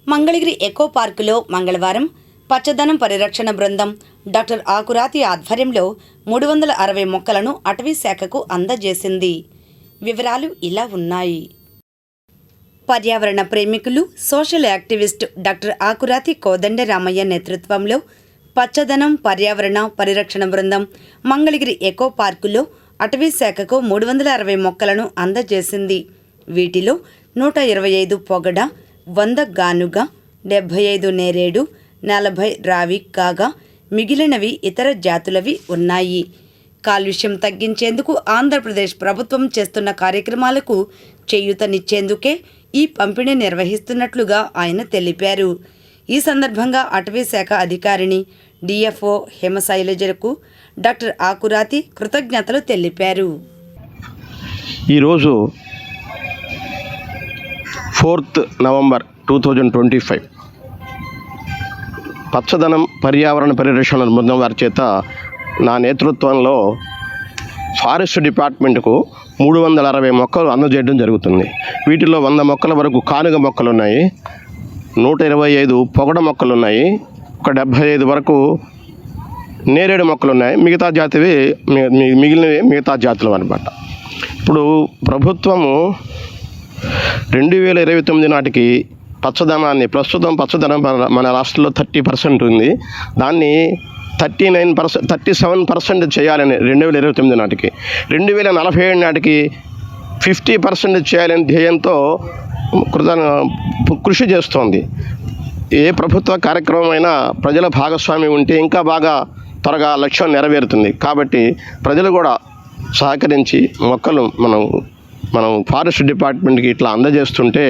Mangalagiri echo పార్కులో మంగళవారం పచ్చదనం పరిరక్షణ బృందం డాక్టర్ ఆకురాతి ఆధ్వర్యంలో 360 మొక్కలను అటవీ శాఖకు అందజేసింది. వివరాలు ఇలా ఉన్నాయి. పర్యావరణ ప్రేమికులు, social activist doctor Akurathi Kodandaramayya నేతృత్వంలో పచ్చదనం పర్యావరణ పరిరక్షణ బృందం మంగళగిరి ఎకో పార్కులో అటవీ శాఖకు 360 మొక్కలను అందజేసింది. వీటిలో 125 పొగడ, 100 గానుగ, 75 నేరేడు, 40 రావి కాగా మిగిలినవి ఇతర జాతులవి ఉన్నాయి. కాలుష్యం తగ్గించేందుకు ఆంధ్రప్రదేశ్ ప్రభుత్వం చేస్తున్న కార్యక్రమాలకు చేయూతనిచ్చేందుకే ఈ పంపిణీ నిర్వహిస్తున్నట్లుగా ఆయన తెలిపారు. ఈ సందర్భంగా అటవీ శాఖ అధికారిని డిఎఫ్ఓ హేమశైలజకు డాక్టర్ ఆకురాతి కృతజ్ఞతలు తెలిపారు. ఈరోజు 4th నవంబర్ 2025 పచ్చదనం పర్యావరణ పరిరక్షణ బృందం వారి చేత నా నేతృత్వంలో ఫారెస్ట్ డిపార్ట్మెంట్కు 360 మొక్కలు అందజేయడం జరుగుతుంది. వీటిలో 100 మొక్కల వరకు కానుగ మొక్కలు ఉన్నాయి, 125 పొగడ మొక్కలు ఉన్నాయి, ఒక 75 వరకు నేరేడు మొక్కలు ఉన్నాయి. మిగతా జాతివి మిగిలినవి మిగతా జాతులు అన్నమాట. ఇప్పుడు ప్రభుత్వము 2029 నాటికి పచ్చదనాన్ని ప్రస్తుతం పచ్చదనం మన రాష్ట్రంలో 30% ఉంది. దాన్ని 37% చేయాలని 2029 నాటికి, 2047 నాటికి 50% చేయాలని ధ్యేయంతో కృషి చేస్తోంది. ఏ ప్రభుత్వ కార్యక్రమం అయినా ప్రజల భాగస్వామ్యం ఉంటే ఇంకా బాగా త్వరగా లక్ష్యం నెరవేరుతుంది. కాబట్టి ప్రజలు కూడా సహకరించి మొక్కలు మనం ఫారెస్ట్ డిపార్ట్మెంట్కి ఇట్లా అందజేస్తుంటే